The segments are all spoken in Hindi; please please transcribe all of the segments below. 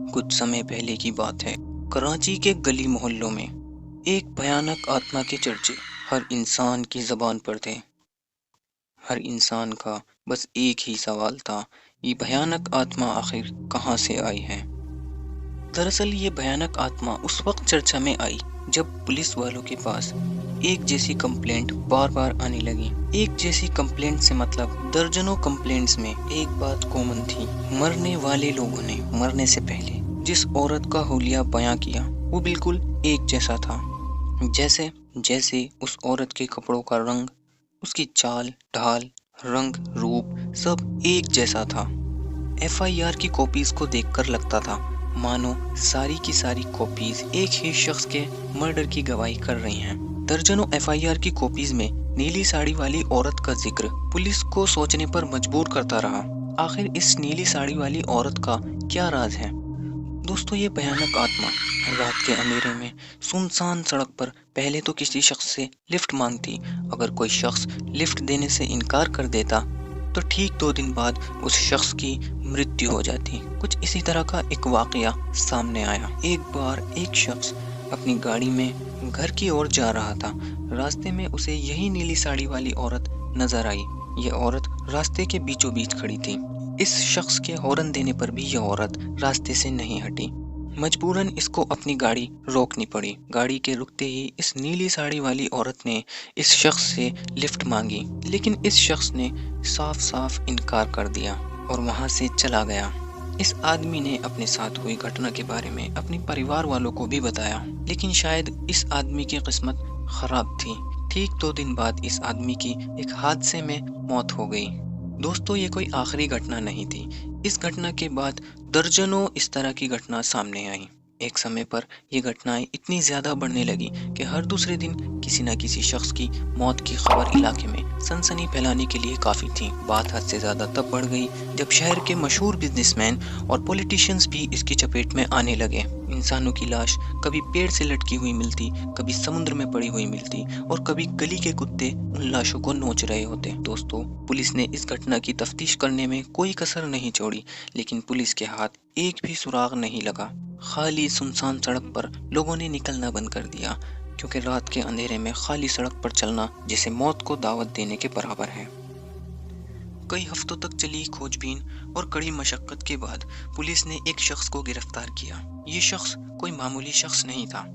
कुछ समय पहले की बात है। कराची के गली मोहल्लों में एक भयानक आत्मा के चर्चे हर इंसान की ज़बान पर थे। हर इंसान का बस एक ही सवाल था, ये भयानक आत्मा आखिर कहाँ से आई है। दरअसल ये भयानक आत्मा उस वक्त चर्चा में आई जब पुलिस वालों के पास एक जैसी कंप्लेंट बार बार आने लगी। एक जैसी कंप्लेंट से मतलब दर्जनों कंप्लेंट्स में एक बात कॉमन थी। मरने वाले लोगों ने मरने से पहले जिस औरत का हुलिया बयां किया वो बिल्कुल एक जैसा था। जैसे जैसे उस औरत के कपड़ों का रंग, उसकी चाल ढाल, रंग रूप सब एक जैसा था। एफआईआर की कॉपीज को देखकर लगता था मानो सारी की सारी कॉपीज एक ही शख्स के मर्डर की गवाही कर रही हैं। दर्जनों एफआईआर की कॉपीज में नीली साड़ी वाली औरत का जिक्र पुलिस को सोचने पर मजबूर करता रहा। आखिर इस नीली साड़ी वाली औरत का क्या राज है? दोस्तों, ये भयानक आत्मा रात के अंधेरे में सुनसान सड़क पर पहले तो किसी शख्स से लिफ्ट मांगती। अगर कोई शख्स लिफ्ट देने से इनकार कर देता तो ठीक 2 दिन बाद उस शख्स की मृत्यु हो जाती। कुछ इसी तरह का एक वाकया सामने आया। एक बार एक शख्स अपनी गाड़ी में घर की ओर जा रहा था। रास्ते में उसे यही नीली साड़ी वाली औरत नजर आई। यह औरत रास्ते के बीचों बीच खड़ी थी। इस शख्स के हॉर्न देने पर भी यह औरत रास्ते से नहीं हटी। मजबूरन इसको अपनी गाड़ी रोकनी पड़ी। गाड़ी के रुकते ही इस नीली साड़ी वाली औरत ने इस शख्स से लिफ्ट मांगी, लेकिन इस शख्स ने साफ साफ इनकार कर दिया और वहां से चला गया। इस आदमी ने अपने साथ हुई घटना के बारे में अपने परिवार वालों को भी बताया, लेकिन शायद इस आदमी की किस्मत खराब थी। ठीक 2 दिन बाद इस आदमी की एक हादसे में मौत हो गई। दोस्तों, ये कोई आखिरी घटना नहीं थी। इस घटना के बाद दर्जनों इस तरह की घटना सामने आई। एक समय पर ये घटनाएं इतनी ज्यादा बढ़ने लगी कि हर दूसरे दिन किसी न किसी शख्स की मौत की खबर इलाके में सनसनी फैलाने के लिए काफी थी। बात हद से ज्यादा तब बढ़ गई जब शहर के मशहूर बिजनेसमैन और पॉलिटिशियंस भी इसकी चपेट में आने लगे। इंसानों की लाश कभी पेड़ से लटकी हुई मिलती, कभी समुद्र में पड़ी हुई मिलती और कभी गली के कुत्ते उन लाशों को नोच रहे होते। दोस्तों, पुलिस ने इस घटना की तफ्तीश करने में कोई कसर नहीं छोड़ी, लेकिन पुलिस के हाथ एक भी सुराग नहीं लगा। खाली सुनसान सड़क पर लोगों ने निकलना बंद कर दिया, क्योंकि रात के अंधेरे में खाली सड़क पर चलना जैसे मौत को दावत देने के बराबर है। कई हफ्तों तक चली खोजबीन और कड़ी मशक्कत के बाद पुलिस ने एक शख्स को गिरफ्तार किया। ये शख्स कोई मामूली शख्स नहीं था।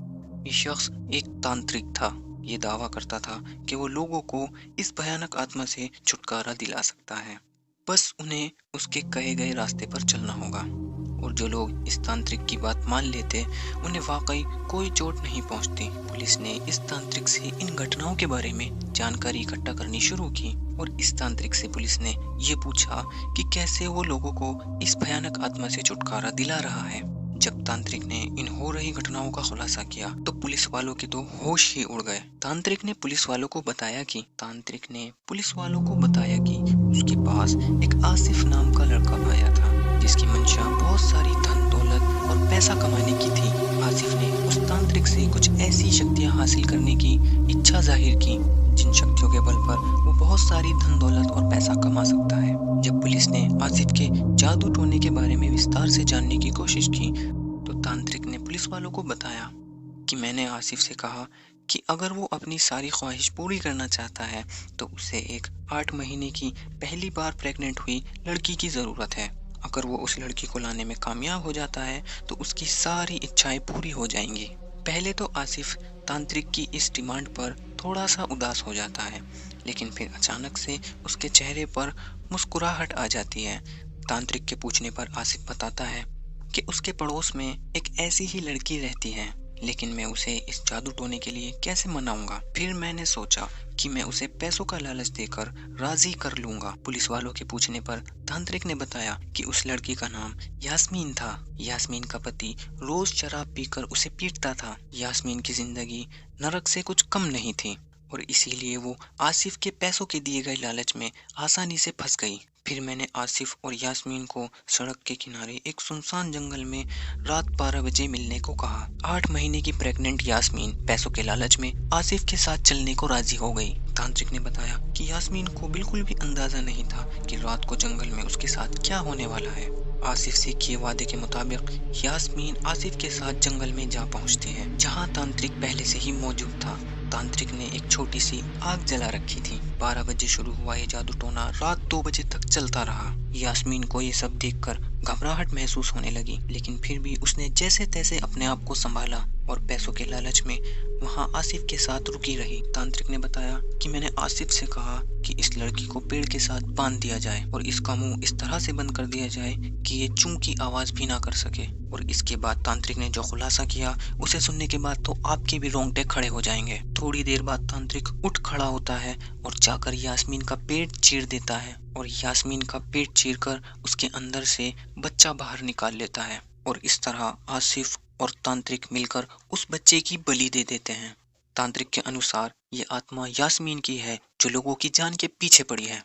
ये शख्स एक तांत्रिक था। ये दावा करता था कि वो लोगों को इस भयानक आत्मा से छुटकारा दिला सकता है, बस उन्हें उसके कहे गए रास्ते पर चलना होगा। और जो लोग इस तांत्रिक की बात मान लेते उन्हें वाकई कोई चोट नहीं पहुंचती। पुलिस ने इस तांत्रिक से इन घटनाओं के बारे में जानकारी इकट्ठा करनी शुरू की और इस तांत्रिक से पुलिस ने ये पूछा कि कैसे वो लोगों को इस भयानक आत्मा से छुटकारा दिला रहा है। जब तांत्रिक ने इन हो रही घटनाओं का खुलासा किया तो पुलिस वालों के तो होश ही उड़ गए। तांत्रिक ने पुलिस वालों को बताया कि उसके पास एक आसिफ नाम का लड़का आया था, जिसकी मंशा बहुत सारी धन दौलत और पैसा कमाने की थी। आसिफ ने उस तांत्रिक से कुछ ऐसी शक्तियां हासिल करने की इच्छा जाहिर की जिन शक्तियों के बल पर वो बहुत सारी धन दौलत और पैसा कमा सकता है। जब पुलिस ने आसिफ के जादू टोने के बारे में विस्तार से जानने की कोशिश की तो तांत्रिक ने पुलिस वालों को बताया कि मैंने आसिफ से कहा कि अगर वो अपनी सारी ख्वाहिश पूरी करना चाहता है तो उसे एक 8 महीने की पहली बार प्रेग्नेंट हुई लड़की की ज़रूरत है। अगर वो उस लड़की को लाने में कामयाब हो जाता है तो उसकी सारी इच्छाएं पूरी हो जाएंगी। पहले तो आसिफ तांत्रिक की इस डिमांड पर थोड़ा सा उदास हो जाता है, लेकिन फिर अचानक से उसके चेहरे पर मुस्कुराहट आ जाती है। तांत्रिक के पूछने पर आसिफ बताता है कि उसके पड़ोस में एक ऐसी ही लड़की रहती है, लेकिन मैं उसे इस जादू टोने के लिए कैसे मनाऊंगा। फिर मैंने सोचा कि मैं उसे पैसों का लालच देकर राजी कर लूंगा। पुलिस वालों के पूछने पर तांत्रिक ने बताया कि उस लड़की का नाम यास्मीन था। यास्मीन का पति रोज शराब पीकर उसे पीटता था। यास्मीन की जिंदगी नरक से कुछ कम नहीं थी और इसीलिए वो आसिफ के पैसों के दिए गए लालच में आसानी से फंस गई। फिर मैंने आसिफ और यास्मीन को सड़क के किनारे एक सुनसान जंगल में रात 12 बजे मिलने को कहा। 8 महीने की प्रेग्नेंट यास्मीन पैसों के लालच में आसिफ के साथ चलने को राजी हो गई। तांत्रिक ने बताया कि यास्मीन को बिल्कुल भी अंदाजा नहीं था कि रात को जंगल में उसके साथ क्या होने वाला है। आसिफ से किए वादे के मुताबिक यास्मीन आसिफ के साथ जंगल में जा पहुंचती है, जहां तांत्रिक पहले से ही मौजूद था। तांत्रिक ने एक छोटी सी आग जला रखी थी। 12 बजे शुरू हुआ ये जादू टोना रात 2 बजे तक चलता रहा। यास्मीन को ये सब देखकर घबराहट महसूस होने लगी, लेकिन फिर भी उसने जैसे तैसे अपने आप को संभाला और पैसों के लालच में वहां आसिफ के साथ रुकी रही। तांत्रिक ने बताया कि मैंने आसिफ से कहा कि इस लड़की को पेड़ के साथ बांध दिया जाए और इसका मुंह इस तरह से बंद कर दिया जाए कि ये चूं की आवाज भी ना कर सके। और इसके बाद तांत्रिक ने जो खुलासा किया, उसे सुनने के बाद तो आपके भी रोंगटे खड़े हो जाएंगे। थोड़ी देर बाद तांत्रिक उठ खड़ा होता है और जाकर यास्मीन का पेट चीर देता है और यास्मीन का पेट चीरकर उसके अंदर से बच्चा बाहर निकाल लेता है। और इस तरह आसिफ और तांत्रिक मिलकर उस बच्चे की बलि दे देते हैं। तांत्रिक के अनुसार ये आत्मा यास्मीन की है, जो लोगों की जान के पीछे पड़ी है।